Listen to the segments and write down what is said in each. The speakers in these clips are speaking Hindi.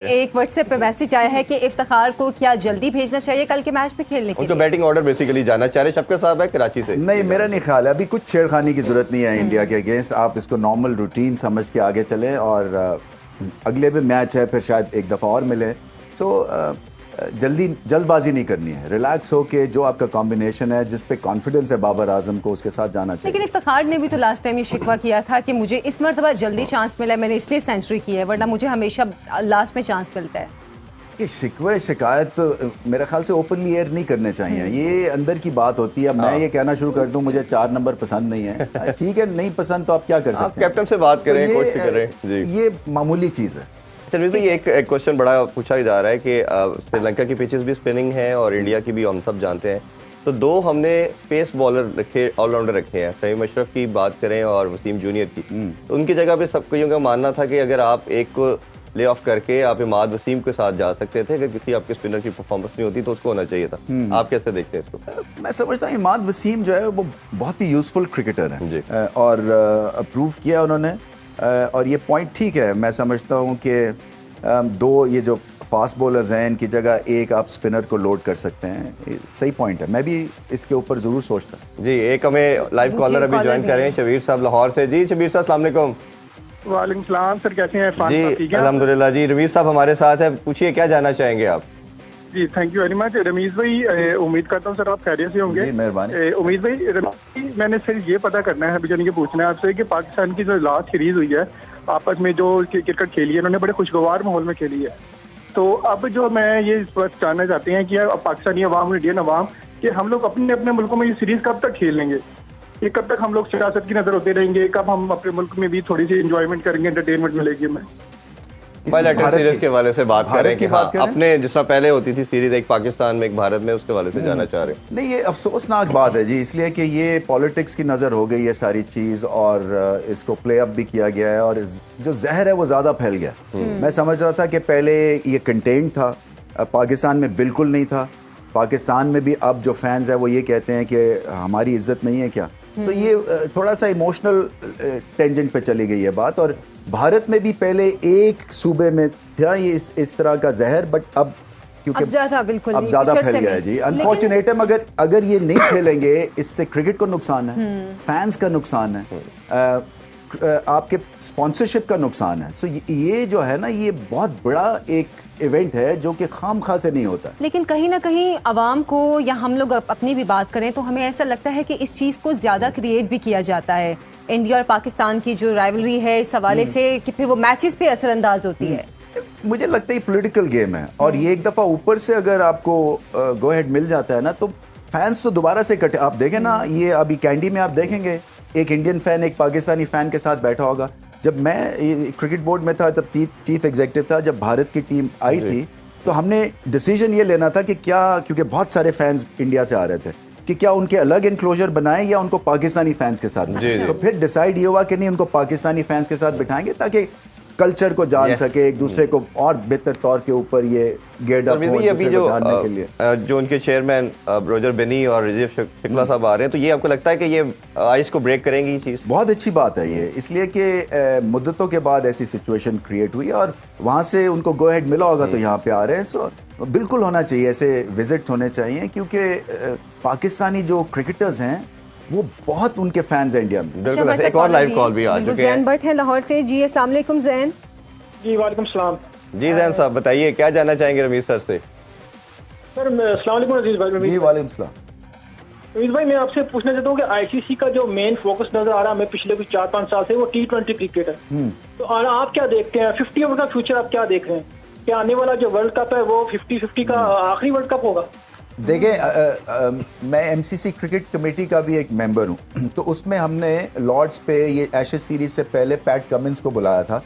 एक व्हाट्सएप पे मैसेज आया है कि इफ्तिखार को क्या जल्दी भेजना चाहिए कल के मैच में खेलने के लिए? तो बैटिंग ऑर्डर बेसिकली जाना चाह रहे शफकत साहब है कराची से। नहीं, मेरा नहीं ख्याल है, अभी कुछ छेड़खानी की जरूरत नहीं है इंडिया के अगेंस्ट। आप इसको नॉर्मल रूटीन समझ के आगे चलें और अगले भी मैच है, फिर शायद एक दफ़ा और मिले। तो जल्दबाजी नहीं करनी है, रिलैक्स हो के जो आपका कॉम्बिनेशन है, जिस पे कॉन्फिडेंस है बाबर आजम को, उसके साथ जाना चाहिए। लेकिन इफ्तिखार ने भी तो लास्ट टाइम ये शिकवा किया था कि मुझे इस मरतबा जल्दी चांस मिला है, मैंने इसलिए सेंचुरी की है, वरना मुझे हमेशा लास्ट में चांस मिलता है। कि शिकवे शिकायत तो मेरे ख्याल से ओपनली एयर नहीं करने चाहिए, ये अंदर की बात होती है। मैं ये कहना शुरू कर दूं मुझे 4 नंबर पसंद नहीं है, ठीक है, नहीं पसंद तो आप क्या कर सकते हैं, कैप्टन से बात करें, कोच से करें, ये मामूली चीज़ है। चलिए भाई, एक क्वेश्चन बड़ा पूछा ही जा रहा है कि श्रीलंका की पिचेस भी स्पिनिंग है और इंडिया की भी, हम सब जानते हैं। तो 2 हमने पेस बॉलर रखे, ऑलराउंडर रखे हैं। फहीम अशरफ की बात करें और वसीम जूनियर की, तो उनकी जगह पे सब कईयों का मानना था कि अगर आप एक को ले ऑफ करके आप इमाद वसीम के साथ जा सकते थे, अगर किसी आपके स्पिनर की परफॉर्मेंस नहीं होती तो उसको होना चाहिए था। आप कैसे देखते हैं इसको? मैं समझता हूँ इमाद वसीम जो है वो बहुत ही यूजफुल क्रिकेटर है और अप्रूव किया उन्होंने, और ये पॉइंट ठीक है। मैं समझता हूँ कि 2 ये जो फास्ट बॉलर्स हैं इनकी जगह एक आप स्पिनर को लोड कर सकते हैं, सही पॉइंट है। मैं भी इसके ऊपर ज़रूर सोचता हूँ। जी, एक हमें लाइव कॉलर अभी ज्वाइन कर रहे हैं, शबीर साहब लाहौर से। जी शबीर साहब, अस्सलाम वालेकुम। वालेकुम सलाम सर, कैसे हैं? जी अल्हम्दुलिल्लाह। जी रमीज साहब हमारे साथ है, पूछिए क्या जानना चाहेंगे आप? जी thank you very much Rameez भाई, उम्मीद करता हूँ सर आप खैरियत से होंगे। मेहरबानी। उम्मीद भाई, मैंने सिर्फ ये पता करना है, अभी जानी कि पूछना है आपसे कि पाकिस्तान की जो लास्ट सीरीज हुई है आपस में, जो क्रिकेट खेली है उन्होंने बड़े खुशगवार माहौल में खेली है। तो अब जो मैं ये इस वक्त जानना चाहते हैं कि पाकिस्तानी अवाम, इंडियन अवाम, कि हम लोग अपने अपने मुल्कों में ये सीरीज कब तक खेल लेंगे? ये कब तक हम लोग सियासत की नजर होते रहेंगे? कब हम अपने मुल्क में भी थोड़ी सी इंजॉयमेंट करेंगे, एंटरटेनमेंट मिलेगी हमें? बायलैटरल सीरीज के हवाले से बात करें कि हाँ, अपने जिस तरह पहले होती थी सीरीज, एक पाकिस्तान में एक भारत में, उसके हवाले से जाना चाह रहे हैं। नहीं, ये अफसोसनाक बात है जी, इसलिए कि ये पॉलिटिक्स की नज़र हो गई है सारी चीज़, और इसको प्ले अप भी किया गया है, और जो जहर है वो ज़्यादा फैल गया। मैं समझ रहा था कि पहले ये कंटेंट था, पाकिस्तान में बिल्कुल नहीं था। पाकिस्तान में भी अब जो फैंस है वो ये कहते हैं कि हमारी इज्जत नहीं है क्या। तो ये थोड़ा सा इमोशनल टेंजेंट पे चली गई है बात। और भारत में भी पहले एक सूबे में था ये इस तरह का जहर, बट अब क्योंकि अब ज़्यादा फैल गया है जी। अनफॉर्चुनेट है, मगर अगर ये नहीं खेलेंगे इससे क्रिकेट को नुकसान है, फैंस का नुकसान है, आपके स्पॉन्सरशिप का नुकसान है। सो ये जो है ना, ये बहुत बड़ा एक इवेंट है जो कि खामखा से नहीं होता। लेकिन कहीं ना कहीं आवाम को, या हम लोग अपनी भी बात करें तो हमें ऐसा लगता है कि इस चीज़ को ज़्यादा क्रिएट भी किया जाता है, इंडिया और पाकिस्तान की जो राइवलरी है इस हवाले से, कि फिर वो मैचेस पे असरअंदाज होती है। मुझे लगता है ये पॉलिटिकल गेम है, और ये एक दफ़ा ऊपर से अगर आपको गो हेड मिल जाता है ना, तो फैंस तो दोबारा से इकट्ठे, आप देखें ना, ये अभी कैंडी में आप देखेंगे एक इंडियन फैन एक पाकिस्तानी फैन के साथ बैठा होगा। जब मैं क्रिकेट बोर्ड में था तब चीफ एग्जीक्यूटिव था, जब भारत की टीम आई थी तो हमने डिसीजन ये लेना था कि क्या, क्योंकि बहुत सारे फैंस इंडिया से आ रहे थे, कि क्या उनके अलग इनक्लोजर बनाएं या उनको पाकिस्तानी फैंस के साथ। तो फिर डिसाइड ये हुआ कि नहीं, उनको पाकिस्तानी फैंस के साथ बिठाएंगे ताकि कल्चर को जान सके, एक दूसरे को और बेहतर तौर के ऊपर ये गेट अप हो, अभी जो उनके चेयरमैन रोजर बेनी और राजीव शुक्ला साहब आ रहे हैं, तो ये आपको लगता है कि ये आइस को ब्रेक करेंगी? ये चीज़ बहुत अच्छी बात है ये, इसलिए कि मुद्दतों के बाद ऐसी सिचुएशन क्रिएट हुई और वहाँ से उनको गो हेड मिला होगा तो यहाँ पे आ रहे हैं। सो बिल्कुल होना चाहिए, ऐसे विजिट्स होने चाहिए, क्योंकि पाकिस्तानी जो क्रिकेटर्स हैं वो बहुत उनके फैंस हैं इंडिया में। बिल्कुल। एक और लाइव कॉल भी आ चुके हैं, जैन भट्ट है लाहौर से। जी अस्सलाम वालेकुम जैन। जी वालेकुम सलाम। जी जैन साहब बताइए क्या जानना चाहेंगे रमीज सर से? सर अस्सलाम वालेकुम अजीज भाई। जी वालेकुम सलाम। रमीज भाई, मैं आपसे पूछना चाहता हूँ कि आईसीसी का जो मेन फोकस नजर आ रहा है हमें पिछले कुछ 4-5 साल से, वो T20 क्रिकेट है। तो आप क्या देखते हैं, 50 ओवर का फ्यूचर आप क्या देख रहे हैं? क्या आने वाला जो वर्ल्ड कप है वो 50-50 का आखिरी वर्ल्ड कप होगा? देखिए, मैं एमसीसी क्रिकेट कमेटी का भी एक मेंबर हूँ, तो उसमें हमने लॉर्ड्स पे ये एशेज सीरीज से पहले पैट कमिंस को बुलाया था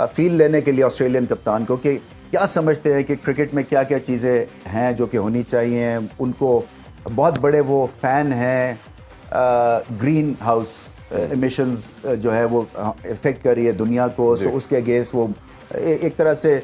फील लेने के लिए, ऑस्ट्रेलियन कप्तान को, कि क्या समझते हैं कि क्रिकेट में क्या क्या चीज़ें हैं जो कि होनी चाहिए। उनको बहुत बड़े वो फ़ैन हैं, ग्रीन हाउस एमिशंस जो है वो इफ़ेक्ट कर रही है दुनिया को, सो उसके अगेंस्ट वो एक तरह से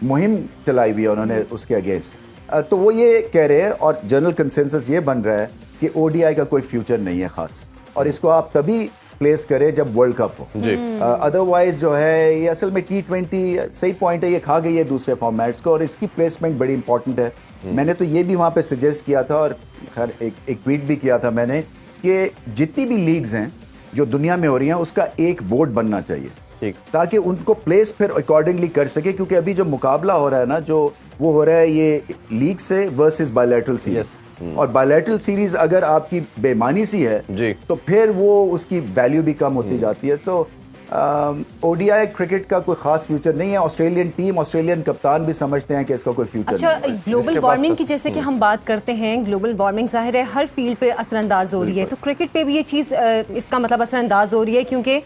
मुहिम चलाई हुई है उन्होंने उसके अगेंस्ट। तो वो ये कह रहे हैं और जनरल कंसेंसस ये बन रहा है कि ओडीआई का कोई फ्यूचर नहीं है ख़ास, और इसको आप तभी प्लेस करे जब वर्ल्ड कप हो। जी। अदरवाइज जो है ये असल में T20 सही पॉइंट है, ये खा गई है दूसरे फॉर्मेट्स को और इसकी प्लेसमेंट बड़ी इंपॉर्टेंट है। मैंने तो ये भी वहाँ पे सजेस्ट किया था और खैर एक ट्वीट भी किया था मैंने कि जितनी भी लीग्स हैं जो दुनिया में हो रही हैं उसका एक बोर्ड बनना चाहिए, ठीक। ताकि उनको प्लेस फिर अकॉर्डिंगली कर सके, क्योंकि अभी जो मुकाबला हो रहा है ना, जो वो हो रहा है ये लीग से वर्सेस बायलैटरल सीरीज, और बायलैटरल सीरीज अगर आपकी बेईमानी सी है जी। तो फिर वो उसकी वैल्यू भी कम होती जाती है। सो ओडीआई क्रिकेट का कोई खास फ्यूचर नहीं है। ऑस्ट्रेलियन टीम, ऑस्ट्रेलियन कप्तान भी समझते हैं कि इसका कोई फ्यूचर अच्छा, नहीं है। ग्लोबल वार्मिंग की जैसे कि हम बात करते हैं, ग्लोबल वार्मिंग जाहिर है हर फील्ड पे असरअंदाज हो रही है, तो क्रिकेट पे भी ये चीज़ इसका मतलब असरअंदाज हो रही है क्योंकि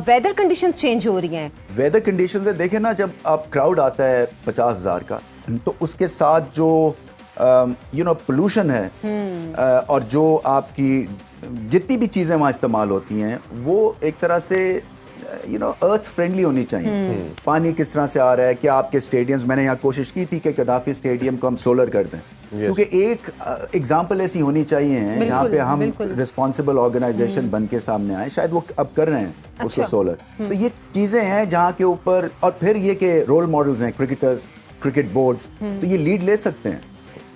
वेदर कंडीशंस चेंज हो रही हैं। वेदर कंडीशंस है, देखें ना, जब आप क्राउड आता है 50,000 का तो उसके साथ जो पोल्यूशन है और जो आपकी जितनी भी चीज़ें वहाँ इस्तेमाल होती हैं वो एक तरह से अर्थ फ्रेंडली होनी चाहिए। पानी किस तरह से आ रहा है, क्या आपके स्टेडियम्स, मैंने यहाँ कोशिश की थी कि कदाफी स्टेडियम को हम सोलर कर दें, क्योंकि एक एग्जांपल ऐसी होनी चाहिए जहाँ पे हम रिस्पॉन्सिबल ऑर्गेनाइजेशन बन के सामने आए। शायद वो अब कर रहे हैं उसको सोलर। तो ये चीज़ें हैं जहाँ के ऊपर, और फिर ये कि रोल मॉडल्स हैं क्रिकेटर्स, क्रिकेट बोर्ड्स, तो ये लीड ले सकते हैं।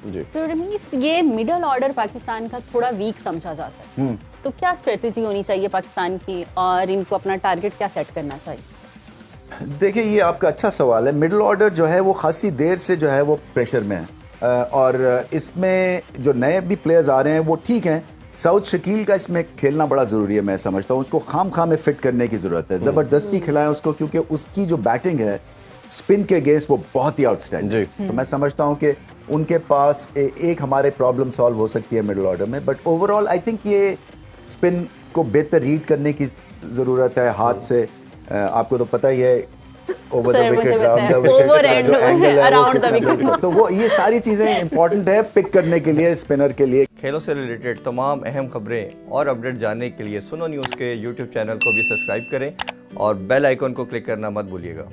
जी। तो रमीज, ये मिडिल ऑर्डर पाकिस्तान का थोड़ा वीक समझा जाता है, तो क्या स्ट्रेटजी होनी चाहिए पाकिस्तान की और इनको अपना टारगेट क्या सेट करना चाहिए? देखिए, ये आपका अच्छा सवाल है। मिडिल ऑर्डर जो है वो खासी देर से जो है वो प्रेशर में है, और इसमें जो नए भी प्लेयर्स आ रहे हैं वो ठीक हैं। साउथ शकील का इसमें खेलना बड़ा ज़रूरी है, मैं समझता हूँ। उसको खाम में फिट करने की ज़रूरत है, ज़बरदस्ती खिलाएं उसको, क्योंकि उसकी जो बैटिंग है स्पिन के अगेंस्ट वो बहुत ही आउटस्टैंडिंग। तो मैं समझता हूँ कि उनके पास एक हमारे प्रॉब्लम सॉल्व हो सकती है मिडिल ऑर्डर में, बट ओवरऑल आई थिंक ये स्पिन को बेहतर रीड करने की ज़रूरत है हाथ से। आपको तो पता ही है, over the wicket, around the wicket, तो वो ये सारी चीज़ें इंपॉर्टेंट है पिक करने के लिए, स्पिनर के लिए। खेलों से रिलेटेड तमाम अहम खबरें और अपडेट जानने के लिए सुनो न्यूज़ के YouTube चैनल को भी सब्सक्राइब करें और बेल आइकन को क्लिक करना मत भूलिएगा।